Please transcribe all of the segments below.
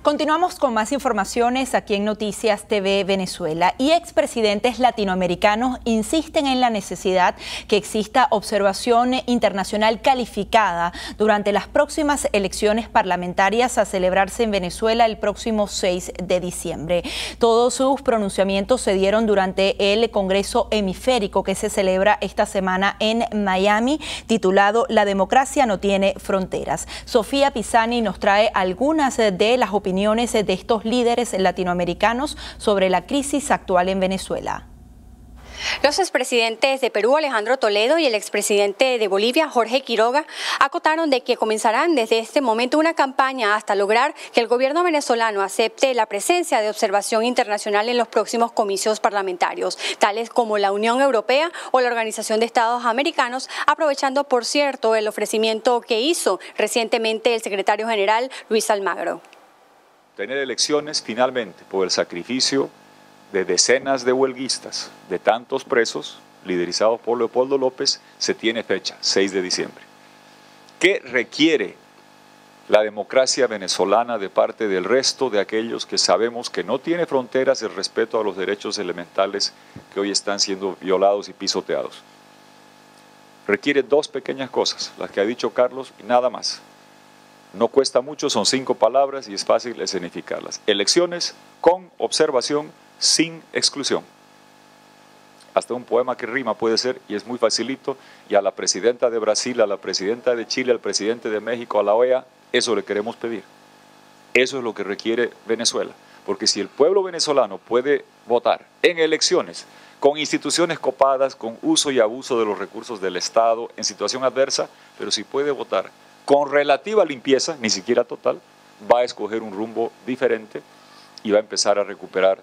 Continuamos con más informaciones aquí en Noticias TV Venezuela y expresidentes latinoamericanos insisten en la necesidad que exista observación internacional calificada durante las próximas elecciones parlamentarias a celebrarse en Venezuela el próximo 6 de diciembre. Todos sus pronunciamientos se dieron durante el Congreso Hemisférico que se celebra esta semana en Miami, titulado La democracia no tiene fronteras. Sofía Pisani nos trae algunas de las opiniones de estos líderes latinoamericanos sobre la crisis actual en Venezuela. Los expresidentes de Perú, Alejandro Toledo, y el expresidente de Bolivia, Jorge Quiroga, acotaron de que comenzarán desde este momento una campaña hasta lograr que el gobierno venezolano acepte la presencia de observación internacional en los próximos comicios parlamentarios, tales como la Unión Europea o la Organización de Estados Americanos, aprovechando, por cierto, el ofrecimiento que hizo recientemente el secretario general Luis Almagro. Tener elecciones finalmente por el sacrificio de decenas de huelguistas, de tantos presos, liderizados por Leopoldo López, se tiene fecha, 6 de diciembre. ¿Qué requiere la democracia venezolana de parte del resto de aquellos que sabemos que no tiene fronteras el respeto a los derechos elementales que hoy están siendo violados y pisoteados? Requiere dos pequeñas cosas, las que ha dicho Carlos, y nada más. No cuesta mucho, son 5 palabras y es fácil escenificarlas. Elecciones con observación, sin exclusión. Hasta un poema que rima puede ser, y es muy facilito, y a la presidenta de Brasil, a la presidenta de Chile, al presidente de México, a la OEA, eso le queremos pedir. Eso es lo que requiere Venezuela, porque si el pueblo venezolano puede votar en elecciones con instituciones copadas, con uso y abuso de los recursos del Estado, en situación adversa, pero si puede votar con relativa limpieza, ni siquiera total, va a escoger un rumbo diferente y va a empezar a recuperar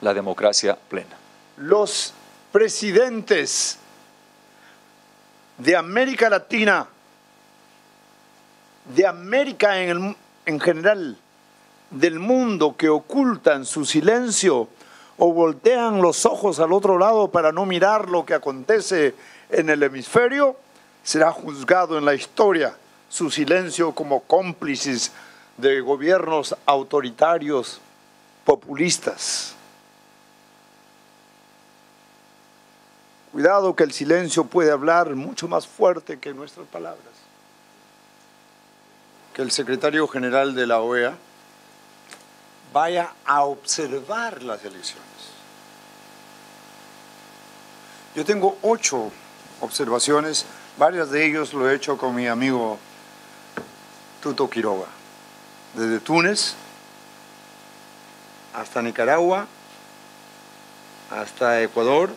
la democracia plena. Los presidentes de América Latina, de América en general, del mundo, que ocultan su silencio o voltean los ojos al otro lado para no mirar lo que acontece en el hemisferio, será juzgado en la historia su silencio como cómplices de gobiernos autoritarios populistas. Cuidado, que el silencio puede hablar mucho más fuerte que nuestras palabras. Que el secretario general de la OEA vaya a observar las elecciones. Yo tengo 8 observaciones. Varias de ellos lo he hecho con mi amigo Tuto Quiroga. Desde Túnez hasta Nicaragua, hasta Ecuador,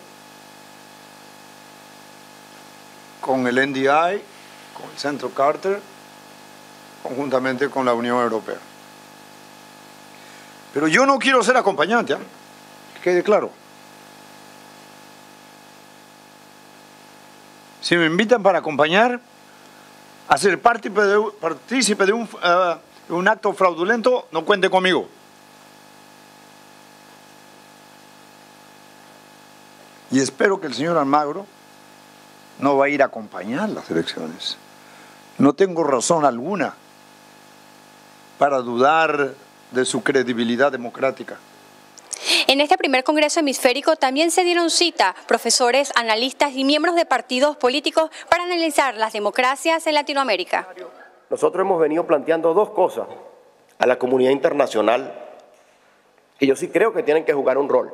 con el NDI, con el Centro Carter, conjuntamente con la Unión Europea. Pero yo no quiero ser acompañante, ¿eh? Que quede claro. Si me invitan para acompañar, a ser partícipe de un acto fraudulento, no cuente conmigo. Y espero que el señor Almagro no va a ir a acompañar las elecciones. No tengo razón alguna para dudar de su credibilidad democrática. En este primer Congreso Hemisférico también se dieron cita profesores, analistas y miembros de partidos políticos para analizar las democracias en Latinoamérica. Nosotros hemos venido planteando 2 cosas a la comunidad internacional que yo sí creo que tienen que jugar un rol.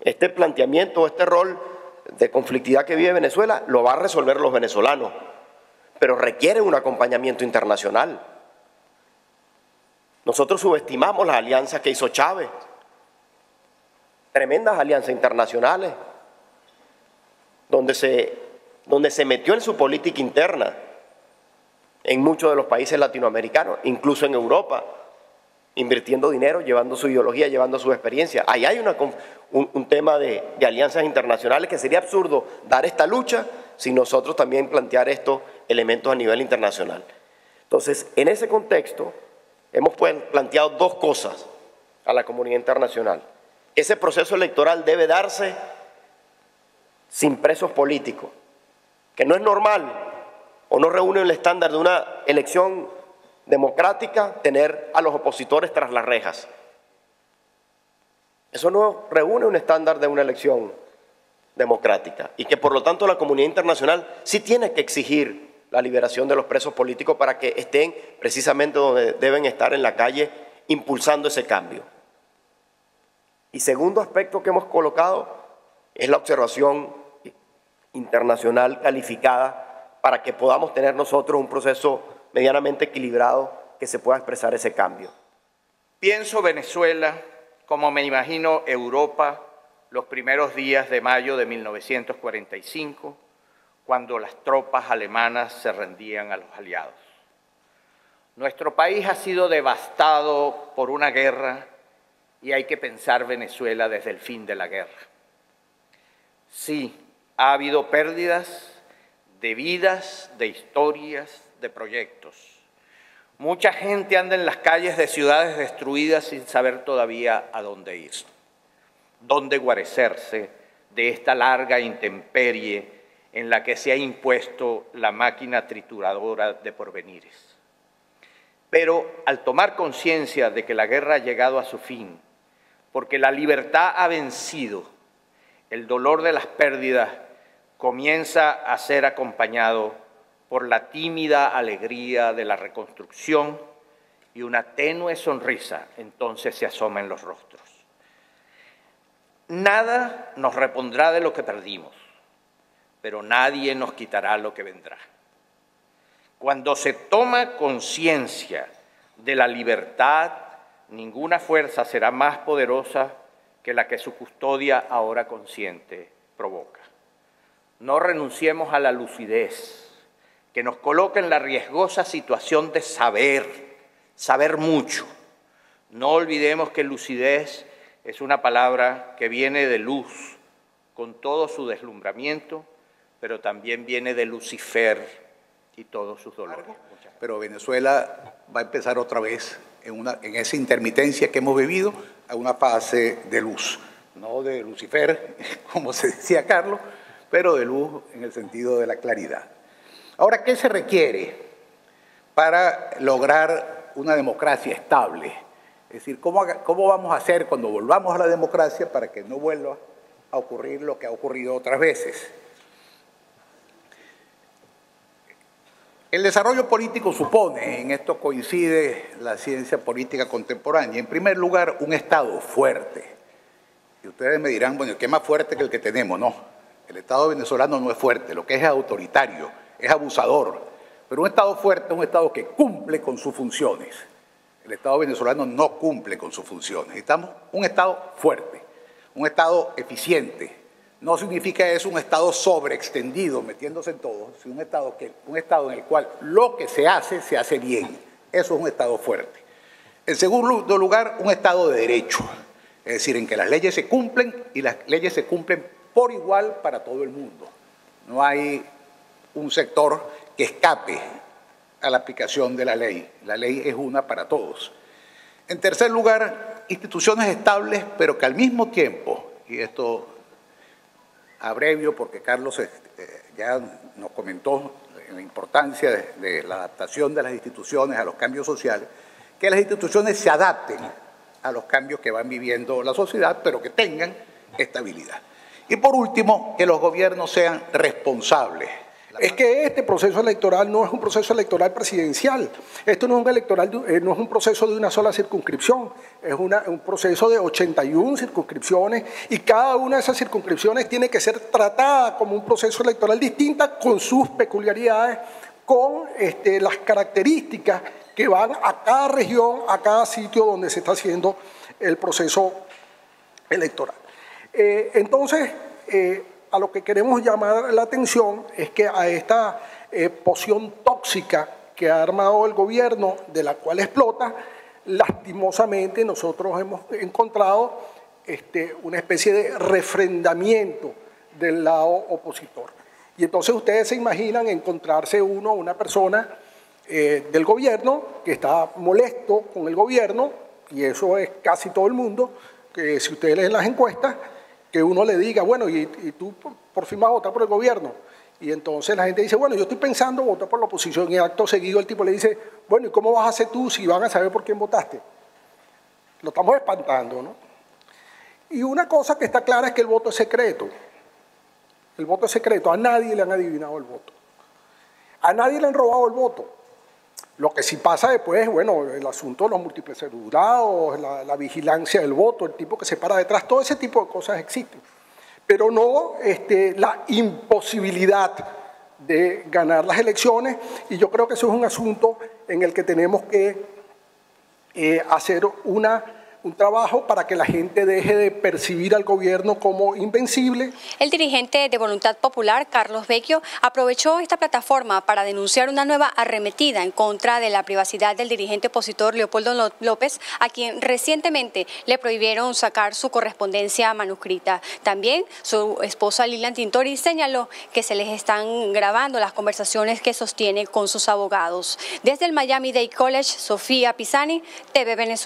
Este planteamiento, este rol de conflictividad que vive Venezuela lo va a resolver los venezolanos, pero requiere un acompañamiento internacional. Nosotros subestimamos las alianzas que hizo Chávez. Tremendas alianzas internacionales, donde se metió en su política interna en muchos de los países latinoamericanos, incluso en Europa, invirtiendo dinero, llevando su ideología, llevando su experiencia. Ahí hay un tema de alianzas internacionales que sería absurdo dar esta lucha sin nosotros también plantear estos elementos a nivel internacional. Entonces, en ese contexto, hemos planteado 2 cosas a la comunidad internacional. Ese proceso electoral debe darse sin presos políticos, que no es normal o no reúne el estándar de una elección democrática tener a los opositores tras las rejas. Eso no reúne un estándar de una elección democrática y que por lo tanto la comunidad internacional sí tiene que exigir la liberación de los presos políticos para que estén precisamente donde deben estar, en la calle, impulsando ese cambio. Y segundo aspecto que hemos colocado es la observación internacional calificada para que podamos tener nosotros un proceso medianamente equilibrado que se pueda expresar ese cambio. Pienso Venezuela como me imagino Europa los primeros días de mayo de 1945, cuando las tropas alemanas se rendían a los aliados. Nuestro país ha sido devastado por una guerra y hay que pensar Venezuela desde el fin de la guerra. Sí, ha habido pérdidas de vidas, de historias, de proyectos. Mucha gente anda en las calles de ciudades destruidas sin saber todavía a dónde ir, dónde guarecerse de esta larga intemperie en la que se ha impuesto la máquina trituradora de porvenires. Pero al tomar conciencia de que la guerra ha llegado a su fin, porque la libertad ha vencido, el dolor de las pérdidas comienza a ser acompañado por la tímida alegría de la reconstrucción y una tenue sonrisa entonces se asoma en los rostros. Nada nos repondrá de lo que perdimos, pero nadie nos quitará lo que vendrá. Cuando se toma conciencia de la libertad, ninguna fuerza será más poderosa que la que su custodia ahora consciente provoca. No renunciemos a la lucidez, que nos coloca en la riesgosa situación de saber mucho. No olvidemos que lucidez es una palabra que viene de luz, con todo su deslumbramiento, pero también viene de Lucifer y todos sus dolores. Pero Venezuela va a empezar otra vez en esa intermitencia que hemos vivido a una fase de luz, no de Lucifer, como se decía Carlos, pero de luz en el sentido de la claridad. Ahora, ¿qué se requiere para lograr una democracia estable? Es decir, ¿cómo vamos a hacer cuando volvamos a la democracia para que no vuelva a ocurrir lo que ha ocurrido otras veces? El desarrollo político supone, en esto coincide la ciencia política contemporánea, en primer lugar, un Estado fuerte. Y ustedes me dirán, bueno, ¿qué más fuerte que el que tenemos? No, el Estado venezolano no es fuerte, lo que es autoritario, es abusador. Pero un Estado fuerte es un Estado que cumple con sus funciones. El Estado venezolano no cumple con sus funciones. Necesitamos un Estado fuerte, un Estado eficiente. No significa eso un Estado sobreextendido, metiéndose en todo, sino un Estado en el cual lo que se hace bien. Eso es un Estado fuerte. En segundo lugar, un Estado de derecho. Es decir, en que las leyes se cumplen y las leyes se cumplen por igual para todo el mundo. No hay un sector que escape a la aplicación de la ley. La ley es una para todos. En tercer lugar, instituciones estables, pero que al mismo tiempo, y esto abrevio porque Carlos ya nos comentó la importancia de la adaptación de las instituciones a los cambios sociales, que las instituciones se adapten a los cambios que van viviendo la sociedad, pero que tengan estabilidad. Y por último, que los gobiernos sean responsables. Es que este proceso electoral no es un proceso electoral presidencial. Esto no es un proceso de una sola circunscripción. Es un proceso de 81 circunscripciones y cada una de esas circunscripciones tiene que ser tratada como un proceso electoral distinta con sus peculiaridades, con las características que van a cada región, a cada sitio donde se está haciendo el proceso electoral. Entonces, a lo que queremos llamar la atención es que a esta poción tóxica que ha armado el gobierno, de la cual explota, lastimosamente nosotros hemos encontrado una especie de refrendamiento del lado opositor. Y entonces ustedes se imaginan encontrarse una persona del gobierno que está molesto con el gobierno, y eso es casi todo el mundo, que si ustedes leen las encuestas, que uno le diga, bueno, y tú por fin vas a votar por el gobierno. Y entonces la gente dice, bueno, yo estoy pensando votar por la oposición, y acto seguido el tipo le dice, Bueno, ¿y cómo vas a hacer tú si van a saber por quién votaste? Lo estamos espantando, ¿no? Y una cosa que está clara es que el voto es secreto. El voto es secreto. A nadie le han adivinado el voto. A nadie le han robado el voto. Lo que sí pasa después, bueno, el asunto de los múltiples cedulados, la vigilancia del voto, el tipo que se para detrás, todo ese tipo de cosas existen. Pero no la imposibilidad de ganar las elecciones, y yo creo que eso es un asunto en el que tenemos que hacer un trabajo para que la gente deje de percibir al gobierno como invencible. El dirigente de Voluntad Popular, Carlos Vecchio, aprovechó esta plataforma para denunciar una nueva arremetida en contra de la privacidad del dirigente opositor Leopoldo López, a quien recientemente le prohibieron sacar su correspondencia manuscrita. También su esposa Lilian Tintori señaló que se les están grabando las conversaciones que sostiene con sus abogados. Desde el Miami-Dade College, Sofía Pisani, TV Venezuela.